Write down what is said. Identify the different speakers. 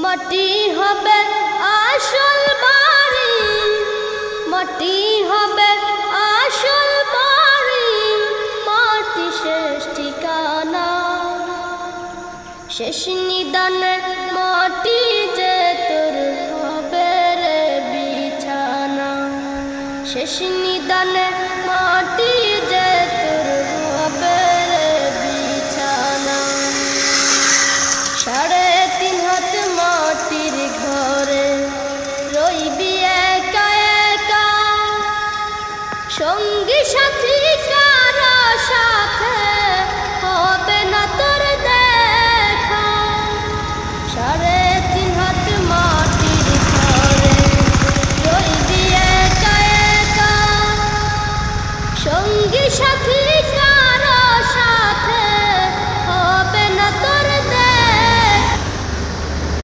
Speaker 1: মাটি হবে আসল বাড়ি, মাটি হবে আসল বাড়ি, মাটি শেষ ঠিকানা। শেষ নিদানে মাটি যে তোর হবে রে বিছানা, শেষ নিদানে